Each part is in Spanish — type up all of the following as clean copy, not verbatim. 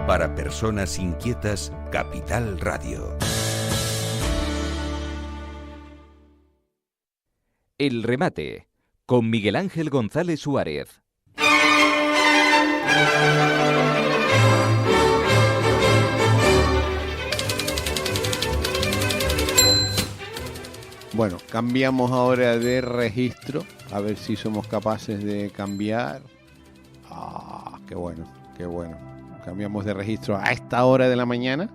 Para personas inquietas, Capital Radio. El remate, con Miguel Ángel González Suárez. Bueno, cambiamos ahora de registro, a ver si somos capaces de cambiar. Qué bueno, qué bueno. Cambiamos de registro a esta hora de la mañana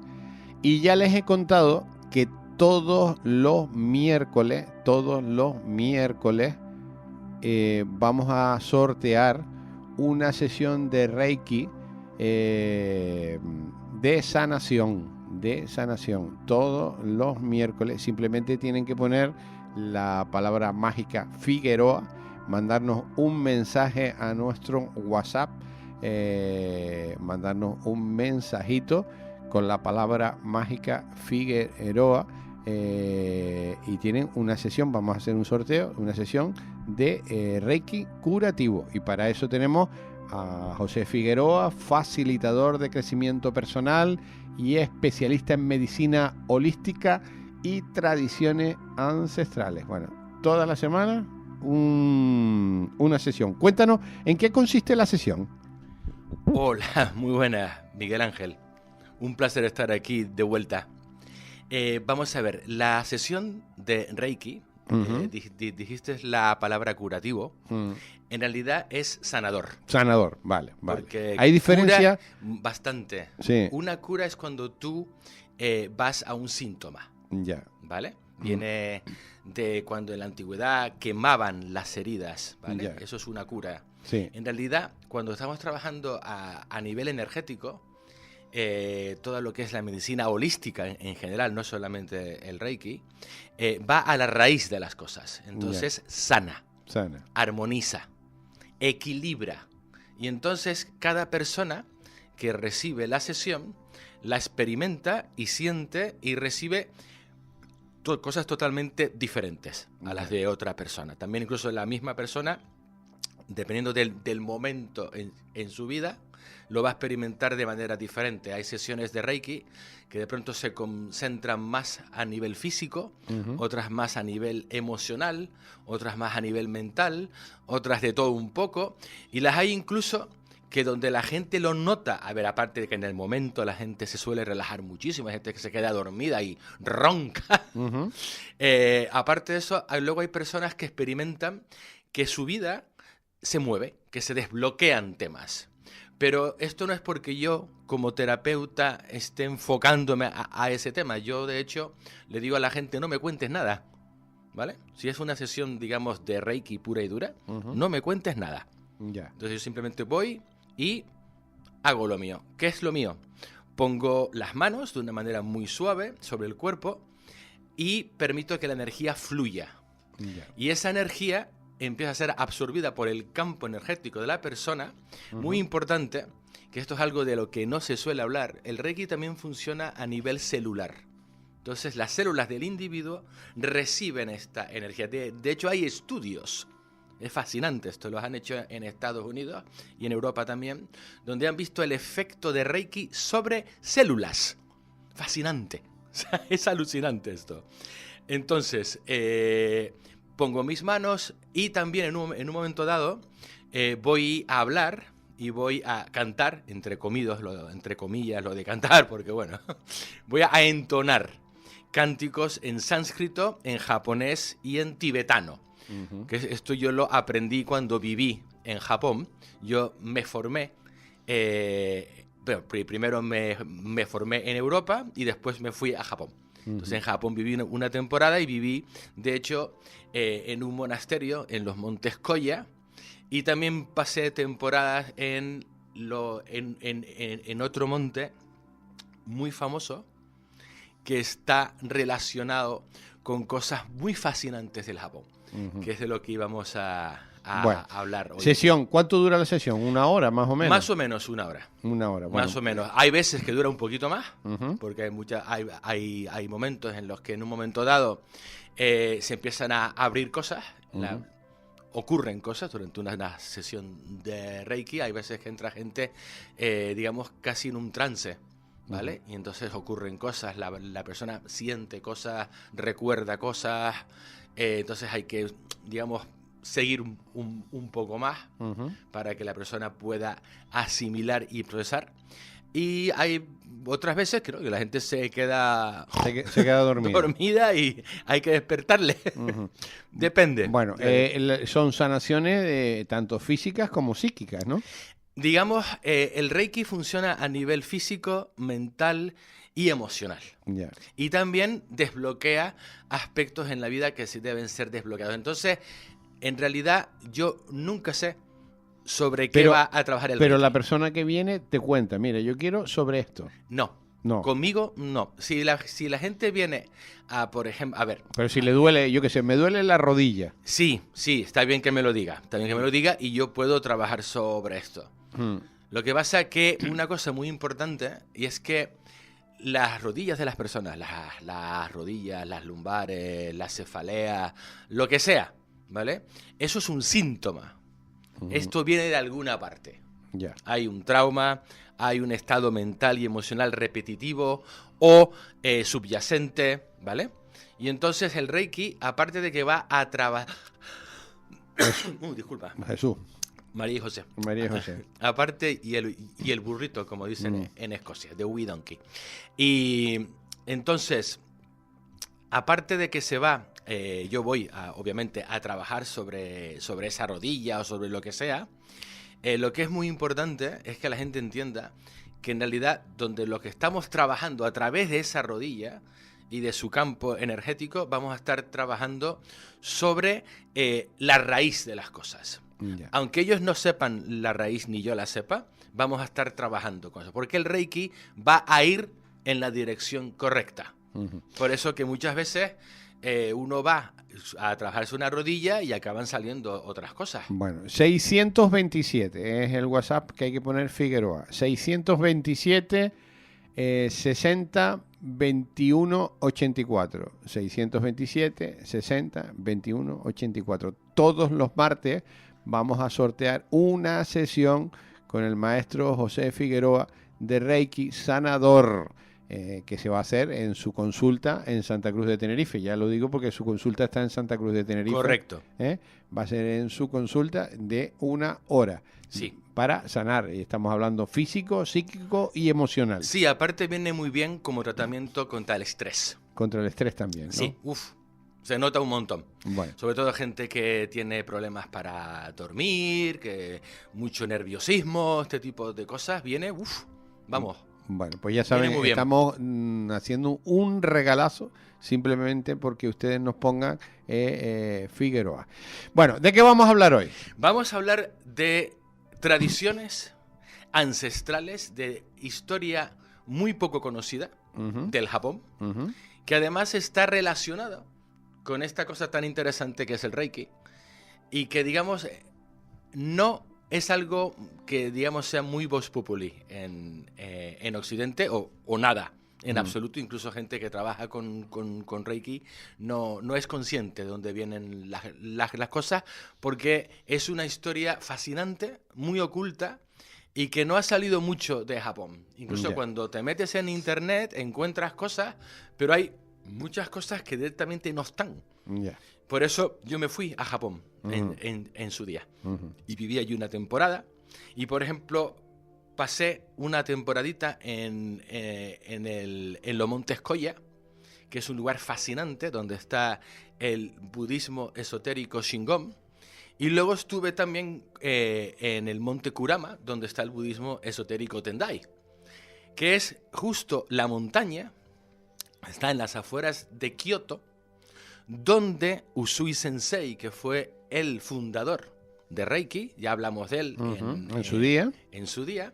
y ya les he contado que todos los miércoles, vamos a sortear una sesión de Reiki de sanación. Todos los miércoles simplemente tienen que poner la palabra mágica Figueroa, mandarnos un mensaje a nuestro WhatsApp, mandarnos un mensajito con la palabra mágica Figueroa y tienen una sesión, vamos a hacer un sorteo, una sesión de Reiki curativo, y para eso tenemos a José Figueroa, facilitador de crecimiento personal y especialista en medicina holística y tradiciones ancestrales. Bueno, toda la semana una sesión. Cuéntanos, ¿en qué consiste la sesión? Hola, muy buenas, Miguel Ángel. Un placer estar aquí de vuelta. Vamos a ver, la sesión de Reiki, dijiste la palabra curativo, en realidad es sanador. Sanador, vale. Porque ¿Hay diferencia? Bastante. Sí. Una cura es cuando tú vas a un síntoma. Ya. ¿Vale? Viene de cuando en la antigüedad quemaban las heridas, ¿vale? Ya. Eso es una cura. Sí. En realidad, cuando estamos trabajando a nivel energético, todo lo que es la medicina holística en general, no solamente el Reiki, va a la raíz de las cosas. Entonces, sana, armoniza, equilibra. Y entonces, cada persona que recibe la sesión, la experimenta y siente y recibe cosas totalmente diferentes a las de otra persona. También incluso la misma persona, dependiendo del momento en su vida, lo va a experimentar de manera diferente. Hay sesiones de Reiki que de pronto se concentran más a nivel físico, otras más a nivel emocional, otras más a nivel mental, otras de todo un poco, y las hay incluso que donde la gente lo nota, a ver, aparte de que en el momento la gente se suele relajar muchísimo, hay gente que se queda dormida y ronca, aparte de eso, luego hay personas que experimentan que su vida se mueve, que se desbloquean temas. Pero esto no es porque yo, como terapeuta, esté enfocándome a ese tema. Yo, de hecho, le digo a la gente, no me cuentes nada, ¿vale? Si es una sesión, digamos, de Reiki pura y dura, no me cuentes nada. Ya. Entonces yo simplemente voy y hago lo mío. ¿Qué es lo mío? Pongo las manos de una manera muy suave sobre el cuerpo y permito que la energía fluya. Ya. Y esa energía empieza a ser absorbida por el campo energético de la persona. Muy importante, que esto es algo de lo que no se suele hablar, el Reiki también funciona a nivel celular. Entonces las células del individuo reciben esta energía. De hecho hay estudios, es fascinante, esto lo han hecho en Estados Unidos y en Europa también, donde han visto el efecto de Reiki sobre células. Fascinante, es alucinante esto. Entonces, pongo mis manos y también en un momento dado voy a hablar y voy a cantar, entre comillas lo de cantar, porque bueno, voy a entonar cánticos en sánscrito, en japonés y en tibetano. Que esto yo lo aprendí cuando viví en Japón. Yo me formé, primero me formé en Europa y después me fui a Japón. Entonces en Japón viví una temporada y viví, de hecho, en un monasterio en los Montes Koya, y también pasé temporadas en otro monte muy famoso que está relacionado con cosas muy fascinantes del Japón, que es de lo que íbamos a hablar hoy. Sesión, ¿cuánto dura la sesión? ¿1 hora más o menos? Más o menos 1 hora. 1 hora, bueno. Más o menos. Hay veces que dura un poquito más, porque hay momentos en los que en un momento dado se empiezan a abrir cosas. ocurren cosas durante una sesión de Reiki. Hay veces que entra gente, digamos, casi en un trance, ¿vale? Y entonces ocurren cosas, la persona siente cosas, recuerda cosas, entonces hay que, digamos, seguir un poco más para que la persona pueda asimilar y procesar. Y hay otras veces creo que la gente se queda dormida y hay que despertarle. Depende. Bueno, son sanaciones tanto físicas como psíquicas, ¿no? Digamos, el Reiki funciona a nivel físico, mental y emocional. Yeah. Y también desbloquea aspectos en la vida que sí deben ser desbloqueados. Entonces, en realidad, yo nunca sé sobre qué va a trabajar el Reiki. Pero la persona que viene te cuenta, mira, yo quiero sobre esto. No. Conmigo, no. Si la gente viene a, por ejemplo, a ver... Pero si le duele, yo qué sé, me duele la rodilla. Sí, está bien que me lo diga. Está bien que me lo diga y yo puedo trabajar sobre esto. Lo que pasa es que una cosa muy importante, y es que las rodillas de las personas, las rodillas, las lumbares, la cefalea, lo que sea, ¿vale? Eso es un síntoma. Esto viene de alguna parte. Yeah. Hay un trauma, hay un estado mental y emocional repetitivo o subyacente, ¿vale? Y entonces el Reiki, aparte de que va a trabajar... disculpa. Jesús. María y José. Aparte, y el burrito, como dicen en Escocia, de wee donkey. Y entonces, aparte de que se va... yo voy, obviamente, a trabajar sobre esa rodilla o sobre lo que sea. Lo que es muy importante es que la gente entienda que en realidad donde lo que estamos trabajando a través de esa rodilla y de su campo energético, vamos a estar trabajando sobre la raíz de las cosas. Yeah. Aunque ellos no sepan la raíz ni yo la sepa, vamos a estar trabajando con eso. Porque el Reiki va a ir en la dirección correcta. Por eso que muchas veces... uno va a trabajarse una rodilla y acaban saliendo otras cosas. Bueno, 627 es el WhatsApp que hay que poner Figueroa. 627 60 21 84. 627 60 21 84. Todos los martes vamos a sortear una sesión con el maestro José Figueroa de Reiki Sanador. Que se va a hacer en su consulta en Santa Cruz de Tenerife. Ya lo digo porque su consulta está en Santa Cruz de Tenerife. Correcto. Va a ser en su consulta de 1 hora. Sí. Para sanar. Y estamos hablando físico, psíquico y emocional. Sí, aparte viene muy bien como tratamiento contra el estrés. Contra el estrés también, ¿no? Sí, se nota un montón. Bueno. Sobre todo gente que tiene problemas para dormir, que mucho nerviosismo, este tipo de cosas. Viene, vamos. Bueno, pues ya saben, estamos haciendo un regalazo simplemente porque ustedes nos pongan Figueroa. Bueno, ¿de qué vamos a hablar hoy? Vamos a hablar de tradiciones ancestrales, de historia muy poco conocida del Japón, que además está relacionada con esta cosa tan interesante que es el Reiki y que, digamos, no... es algo que, digamos, sea muy vox populi en Occidente o nada, en absoluto. Incluso gente que trabaja con Reiki no es consciente de dónde vienen las cosas, porque es una historia fascinante, muy oculta, y que no ha salido mucho de Japón. Incluso cuando te metes en internet encuentras cosas, pero hay muchas cosas que directamente no están. Por eso yo me fui a Japón en su día y viví allí una temporada y, por ejemplo, pasé una temporadita en los Montes Koya, que es un lugar fascinante donde está el budismo esotérico Shingon, y luego estuve también en el Monte Kurama, donde está el budismo esotérico Tendai, que es justo la montaña, está en las afueras de Kioto, donde Usui Sensei, que fue el fundador de Reiki, ya hablamos de él en su día,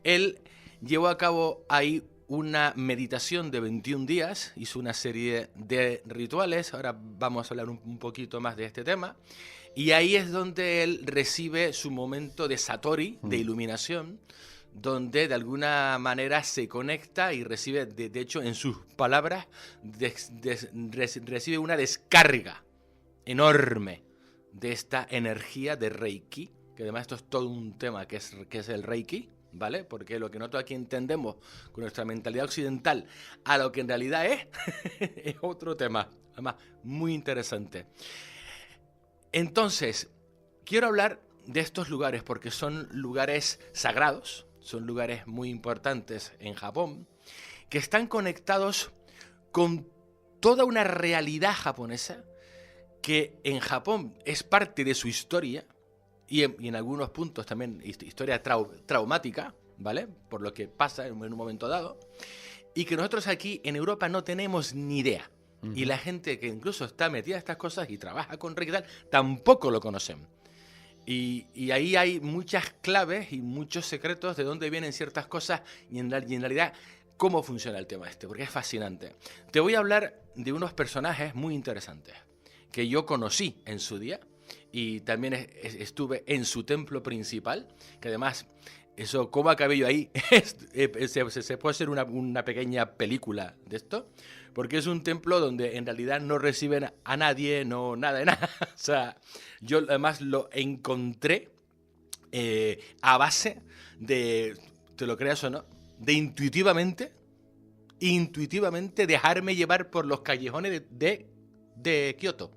él llevó a cabo ahí una meditación de 21 días, hizo una serie de rituales, ahora vamos a hablar un poquito más de este tema, y ahí es donde él recibe su momento de Satori, de iluminación, donde de alguna manera se conecta y recibe, de hecho, en sus palabras, recibe una descarga enorme de esta energía de Reiki, que además esto es todo un tema que es el Reiki, ¿vale? Porque lo que nosotros aquí entendemos con nuestra mentalidad occidental a lo que en realidad es otro tema, además muy interesante. Entonces, quiero hablar de estos lugares porque son lugares sagrados, son lugares muy importantes en Japón, que están conectados con toda una realidad japonesa que en Japón es parte de su historia y en algunos puntos también historia traumática, ¿vale? Por lo que pasa en un momento dado, y que nosotros aquí en Europa no tenemos ni idea. Uh-huh. Y la gente que incluso está metida en estas cosas y trabaja con Reiki y tal, tampoco lo conocen. Y ahí hay muchas claves y muchos secretos de dónde vienen ciertas cosas y en realidad cómo funciona el tema porque es fascinante. Te voy a hablar de unos personajes muy interesantes que yo conocí en su día y también estuve en su templo principal, que además, eso, cómo acabé yo ahí, se puede hacer una pequeña película de esto, porque es un templo donde en realidad no reciben a nadie, no nada de nada. O sea, yo además lo encontré a base de, te lo creas o no, de intuitivamente dejarme llevar por los callejones de Kioto.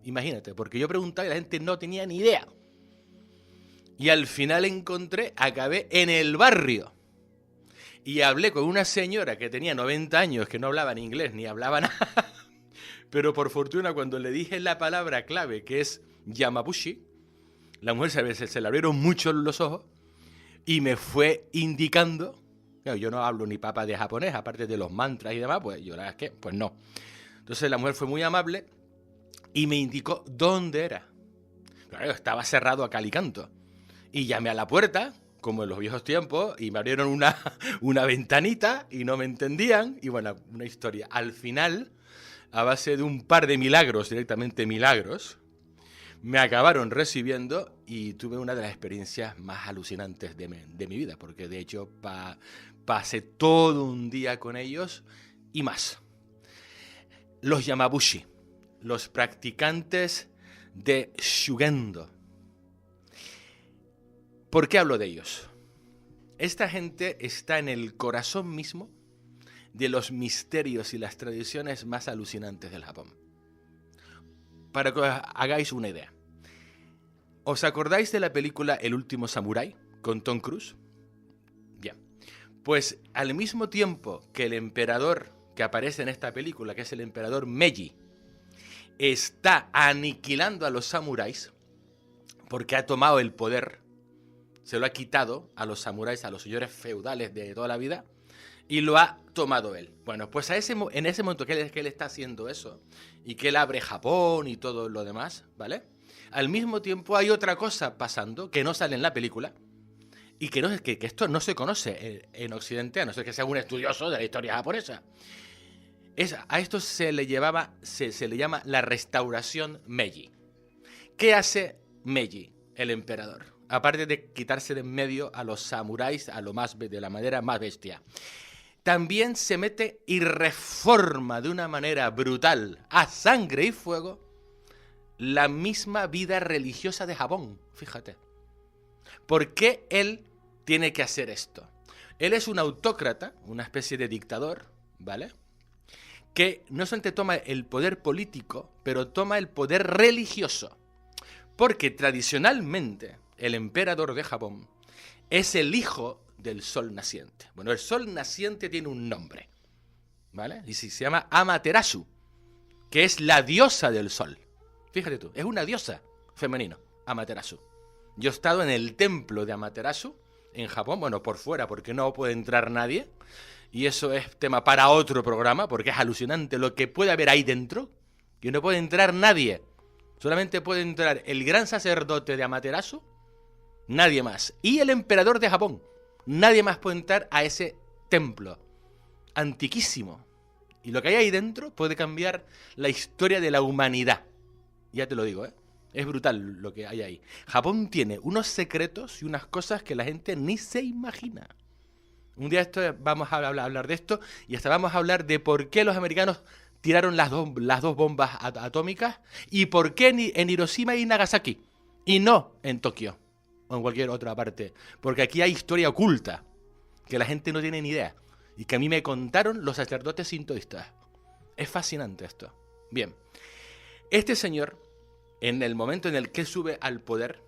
Imagínate, porque yo preguntaba y la gente no tenía ni idea. Y al final acabé en el barrio. Y hablé con una señora que tenía 90 años, que no hablaba ni inglés ni hablaba nada. Pero por fortuna, cuando le dije la palabra clave, que es Yamabushi, la mujer se le abrieron mucho los ojos y me fue indicando. Yo no hablo ni papa de japonés, aparte de los mantras y demás, pues yo la verdad es que, pues no. Entonces la mujer fue muy amable y me indicó dónde era. Claro, estaba cerrado a cal y canto. Y llamé a la puerta, como en los viejos tiempos, y me abrieron una ventanita y no me entendían. Y bueno, una historia. Al final, a base de un par de milagros, directamente milagros, me acabaron recibiendo y tuve una de las experiencias más alucinantes de mi vida, porque de hecho pasé todo un día con ellos y más. Los Yamabushi, los practicantes de Shugendo. ¿Por qué hablo de ellos? Esta gente está en el corazón mismo de los misterios y las tradiciones más alucinantes del Japón. Para que os hagáis una idea. ¿Os acordáis de la película El último samurái con Tom Cruise? Bien. Pues al mismo tiempo que el emperador que aparece en esta película, que es el emperador Meiji, está aniquilando a los samuráis porque ha tomado el poder, se lo ha quitado a los samuráis, a los señores feudales de toda la vida, y lo ha tomado él. Bueno, pues en ese momento que él está haciendo eso, y que él abre Japón y todo lo demás, ¿vale? Al mismo tiempo hay otra cosa pasando que no sale en la película, y que esto no se conoce en Occidente, a no ser que sea un estudioso de la historia japonesa. A esto se le llama la restauración Meiji. ¿Qué hace Meiji, el emperador? Aparte de quitarse de en medio a los samuráis de la manera más bestia. También se mete y reforma de una manera brutal, a sangre y fuego, la misma vida religiosa de Japón. Fíjate. ¿Por qué él tiene que hacer esto? Él es un autócrata, una especie de dictador, ¿vale? Que no solamente toma el poder político, pero toma el poder religioso. Porque tradicionalmente el emperador de Japón es el hijo del sol naciente. Bueno, el sol naciente tiene un nombre, ¿vale? Y se llama Amaterasu, que es la diosa del sol. Fíjate tú, es una diosa femenino, Amaterasu. Yo he estado en el templo de Amaterasu en Japón, bueno, por fuera, porque no puede entrar nadie. Y eso es tema para otro programa, porque es alucinante lo que puede haber ahí dentro, que no puede entrar nadie. Solamente puede entrar el gran sacerdote de Amaterasu, nadie más. Y el emperador de Japón. Nadie más puede entrar a ese templo antiquísimo. Y lo que hay ahí dentro puede cambiar la historia de la humanidad. Ya te lo digo, ¿eh? Es brutal lo que hay ahí. Japón tiene unos secretos y unas cosas que la gente ni se imagina. Un día vamos a hablar de esto y hasta vamos a hablar de por qué los americanos tiraron las dos bombas atómicas y por qué en Hiroshima y Nagasaki y no en Tokio o en cualquier otra parte. Porque aquí hay historia oculta que la gente no tiene ni idea y que a mí me contaron los sacerdotes sintoístas. Es fascinante esto. Bien, este señor, en el momento en el que sube al poder,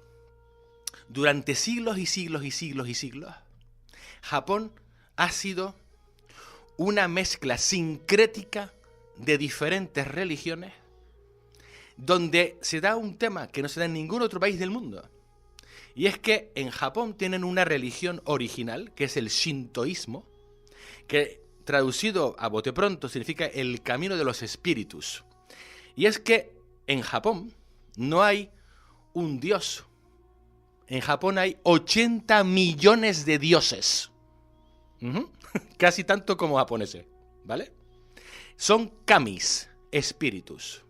durante siglos y siglos y siglos y siglos, Japón ha sido una mezcla sincrética de diferentes religiones, donde se da un tema que no se da en ningún otro país del mundo. Y es que en Japón tienen una religión original, que es el shintoísmo, que traducido a bote pronto significa el camino de los espíritus. Y es que en Japón no hay un dios. En Japón hay 80 millones de dioses. Casi tanto como japoneses, ¿vale? Son kamis, espíritus.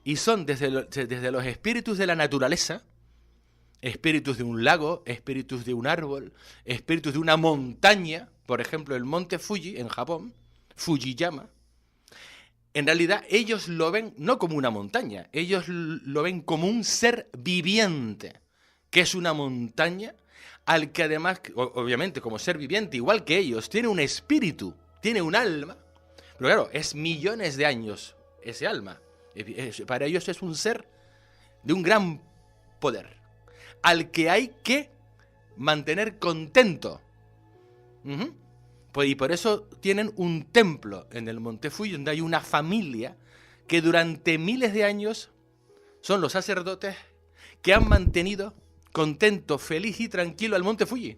Y son desde los espíritus de la naturaleza, espíritus de un lago, espíritus de un árbol, espíritus de una montaña, por ejemplo, el monte Fuji en Japón, Fujiyama. En realidad ellos lo ven no como una montaña, ellos lo ven como un ser viviente, que es una montaña al que además, obviamente como ser viviente, igual que ellos, tiene un espíritu, tiene un alma, pero claro, es millones de años ese alma. Para ellos es un ser de un gran poder, al que hay que mantener contento. Pues, y por eso tienen un templo en el Monte Fuji, donde hay una familia que durante miles de años son los sacerdotes que han mantenido contento, feliz y tranquilo al Monte Fuji.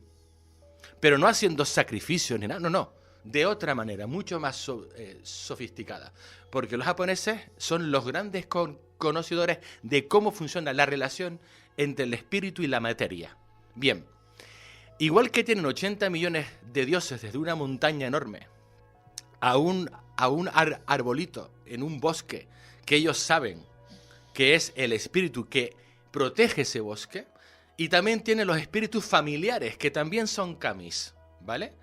Pero no haciendo sacrificios ni nada, no. De otra manera, mucho más sofisticada. Porque los japoneses son los grandes conocedores de cómo funciona la relación entre el espíritu y la materia. Bien, igual que tienen 80 millones de dioses desde una montaña enorme a un arbolito en un bosque que ellos saben que es el espíritu que protege ese bosque, y también tienen los espíritus familiares que también son kamis, ¿vale?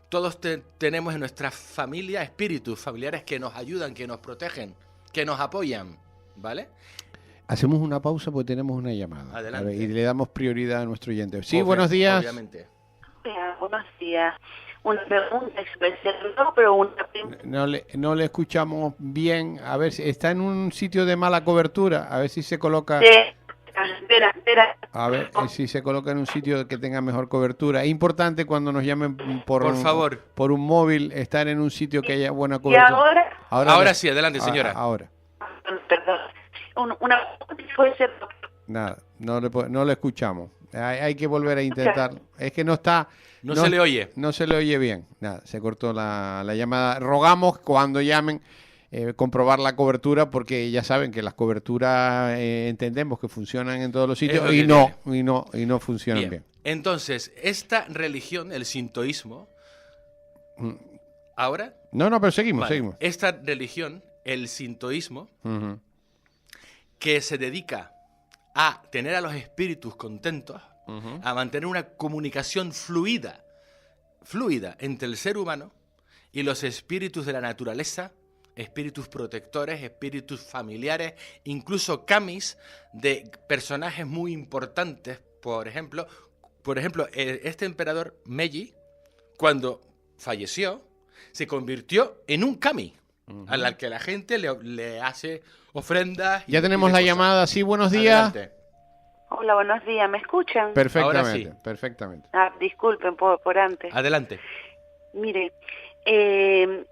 Todos tenemos en nuestra familia espíritus familiares que nos ayudan, que nos protegen, que nos apoyan, ¿vale? Hacemos una pausa porque tenemos una llamada. Adelante. A ver, y le damos prioridad a nuestro oyente. Sí, buenos días. Obviamente. Buenos días. Una pregunta especial, no, pero una No le escuchamos bien. A ver, si está en un sitio de mala cobertura. A ver si se coloca. Espera. A ver si se coloca en un sitio que tenga mejor cobertura. Es importante cuando nos llamen por favor, por un móvil, estar en un sitio que haya buena cobertura. ¿Y ahora? Ahora sí, adelante, señora. Ahora. Perdón. Una puede ser. Nada, no le escuchamos. Hay que volver a intentar. Es que no está. No se le oye. No se le oye bien. Nada, se cortó la llamada. Rogamos cuando llamen comprobar la cobertura, porque ya saben que las coberturas entendemos que funcionan en todos los sitios y no funcionan bien. Entonces, esta religión, el sintoísmo, ¿ahora? No, pero seguimos. Esta religión, el sintoísmo, que se dedica a tener a los espíritus contentos, a mantener una comunicación fluida entre el ser humano y los espíritus de la naturaleza, espíritus protectores, espíritus familiares, incluso kamis de personajes muy importantes. Por ejemplo, este emperador Meiji, cuando falleció, se convirtió en un kami, al que la gente le hace ofrendas. Ya tenemos la llamada. Sí, buenos días. Adelante. Hola, buenos días. ¿Me escuchan? Perfectamente. Disculpen por antes. Adelante. Mire,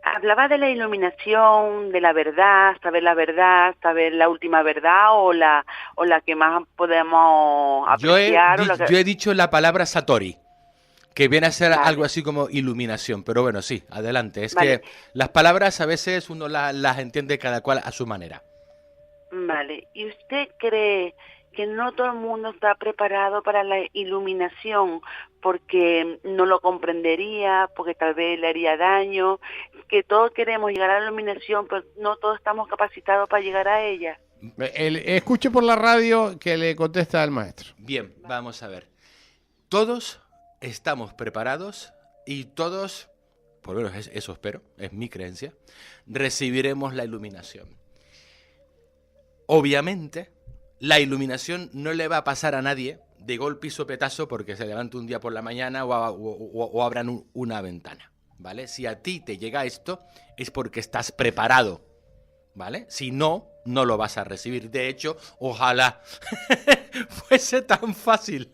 hablaba de la iluminación, de la verdad, saber la última verdad o la que más podemos apreciar. Yo he dicho la palabra Satori, que viene a ser algo así como iluminación, pero bueno, sí, adelante. Es que las palabras a veces uno las entiende cada cual a su manera. Vale, ¿y usted cree que no todo el mundo está preparado para la iluminación porque no lo comprendería, porque tal vez le haría daño, que todos queremos llegar a la iluminación, pero no todos estamos capacitados para llegar a ella? Escuche por la radio que le contesta al maestro. Bien, vamos a ver. Todos estamos preparados y todos por lo menos eso espero, es mi creencia, recibiremos la iluminación. Obviamente, la iluminación no le va a pasar a nadie de golpe y sopetazo porque se levante un día por la mañana o abran una ventana, ¿vale? Si a ti te llega esto, es porque estás preparado, ¿vale? Si no, no lo vas a recibir. De hecho, ojalá fuese tan fácil.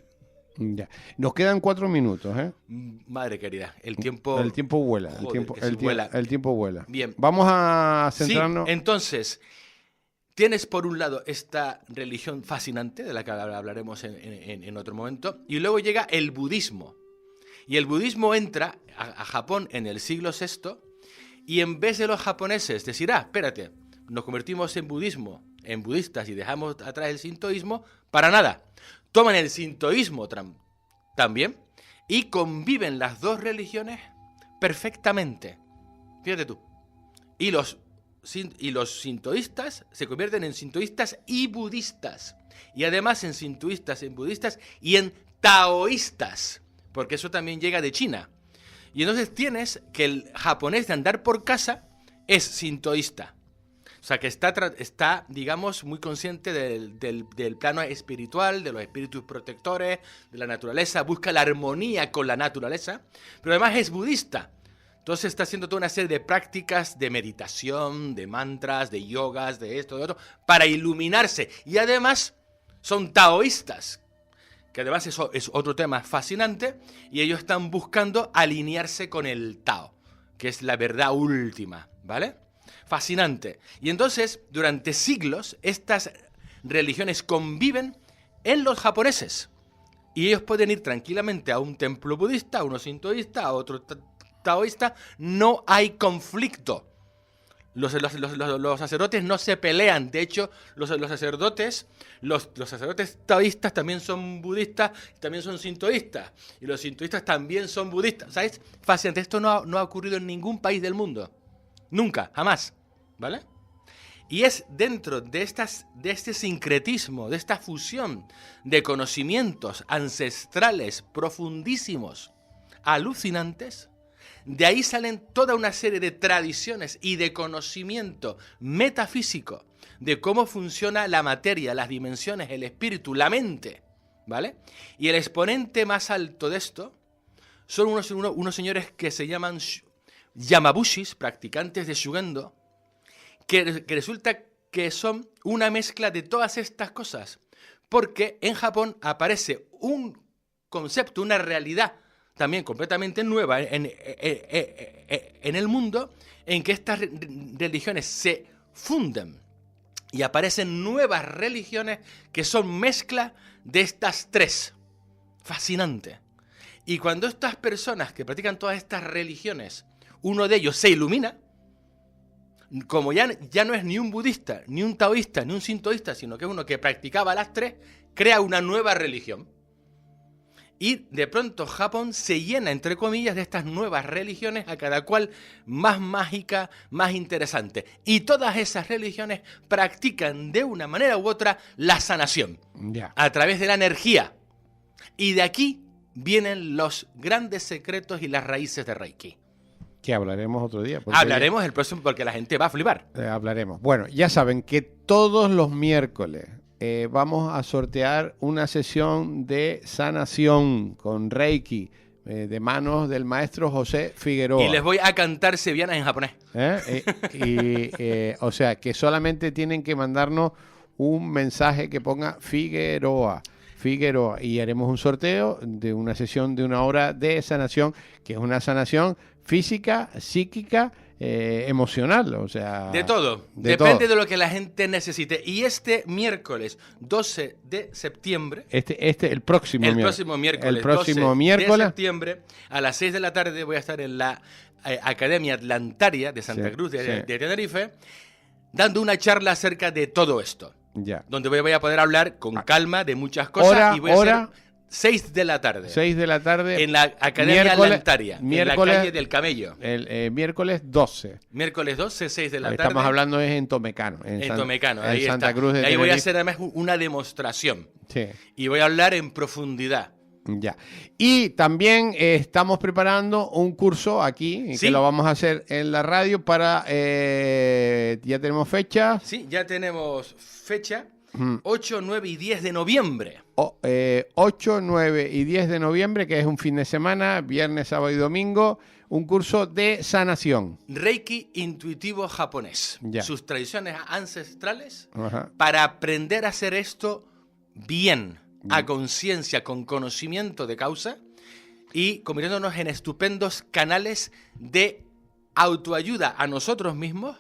Ya. Nos quedan 4 minutos, ¿eh? Madre querida, el tiempo... El tiempo vuela. Joder, el tiempo vuela. Bien. Vamos a centrarnos... Sí, entonces, tienes por un lado esta religión fascinante, de la que hablaremos en otro momento, y luego llega el budismo. Y el budismo entra a Japón en el siglo VI, y en vez de los japoneses decir, espérate, nos convertimos en budistas y dejamos atrás el sintoísmo, para nada. Toman el sintoísmo también y conviven las dos religiones perfectamente. Fíjate tú. Y los sintoístas se convierten en sintoístas y budistas. Y además en sintoístas, en budistas y en taoístas. Porque eso también llega de China. Y entonces tienes que el japonés de andar por casa es sintoísta. O sea, que está, digamos, muy consciente del plano espiritual, de los espíritus protectores, de la naturaleza, busca la armonía con la naturaleza, pero además es budista. Entonces está haciendo toda una serie de prácticas de meditación, de mantras, de yogas, de esto, de otro, para iluminarse. Y además son taoístas, que además eso es otro tema fascinante, y ellos están buscando alinearse con el Tao, que es la verdad última, ¿vale? Fascinante. Y entonces, durante siglos, estas religiones conviven en los japoneses. Y ellos pueden ir tranquilamente a un templo budista, a uno sintoísta, a otro taoísta. No hay conflicto. Los sacerdotes no se pelean. De hecho, los sacerdotes taoístas también son budistas, también son sintoístas. Y los sintoístas también son budistas. ¿Sabes? Fascinante. Esto no ha ocurrido en ningún país del mundo. Nunca, jamás, ¿vale? Y es dentro de este sincretismo, de esta fusión de conocimientos ancestrales profundísimos, alucinantes, de ahí salen toda una serie de tradiciones y de conocimiento metafísico de cómo funciona la materia, las dimensiones, el espíritu, la mente, ¿vale? Y el exponente más alto de esto son unos señores que se llaman Yamabushis, practicantes de Shugendo, que resulta que son una mezcla de todas estas cosas, porque en Japón aparece un concepto, una realidad también completamente nueva en el mundo, en que estas religiones se funden y aparecen nuevas religiones que son mezcla de estas tres. Fascinante. Y cuando estas personas que practican todas estas religiones, uno de ellos se ilumina, como ya no es ni un budista, ni un taoísta, ni un sintoísta, sino que es uno que practicaba las tres, crea una nueva religión. Y de pronto Japón se llena, entre comillas, de estas nuevas religiones, a cada cual más mágica, más interesante. Y todas esas religiones practican de una manera u otra la sanación, a través de la energía. Y de aquí vienen los grandes secretos y las raíces de Reiki. Que hablaremos otro día. Hablaremos el próximo porque la gente va a flipar. Hablaremos. Bueno, ya saben que todos los miércoles vamos a sortear una sesión de sanación con Reiki de manos del maestro José Figueroa. Y les voy a cantar sevillanas en japonés. O sea, que solamente tienen que mandarnos un mensaje que ponga Figueroa, y haremos un sorteo de una sesión de 1 hora de sanación, que es una sanación física, psíquica, emocional, o sea... De todo. Depende de lo que la gente necesite. Y este miércoles 12 de septiembre... El próximo miércoles 12 de septiembre, a las 6 de la tarde voy a estar en la Academia Atlantaria de Santa Cruz de Tenerife, dando una charla acerca de todo esto. Donde voy a poder hablar con calma de muchas cosas. Y voy a hacer 6 de la tarde. 6 de la tarde. En la Academia Atlantaria, en la calle del Camello. El miércoles 12. Miércoles 12, 6 de la tarde. Estamos hablando en Tomecano. Tomecano, ahí en Santa Cruz de Tenerife. Ahí voy a hacer además una demostración. Sí. Y voy a hablar en profundidad Ya. Y también estamos preparando un curso aquí, Sí. que lo vamos a hacer en la radio para... ya tenemos fecha. Sí, ya tenemos fecha, Mm. 8, 9 y 10 de noviembre. 8, 9 y 10 de noviembre, que es un fin de semana, viernes, sábado y domingo, un curso de sanación. Reiki intuitivo japonés. Ya. Sus tradiciones ancestrales Ajá. para aprender a hacer esto bien, a conciencia, con conocimiento de causa y convirtiéndonos en estupendos canales de autoayuda a nosotros mismos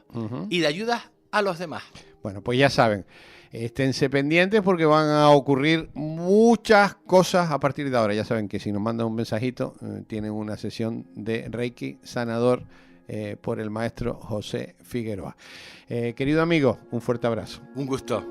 y de ayuda a los demás. Bueno, pues ya saben, esténse pendientes porque van a ocurrir muchas cosas a partir de ahora. Ya saben que si nos mandan un mensajito, tienen una sesión de Reiki sanador por el maestro José Figueroa. Querido amigo, un fuerte abrazo. Un gusto.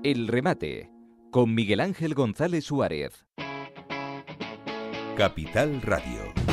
El remate, con Miguel Ángel González Suárez. Capital Radio.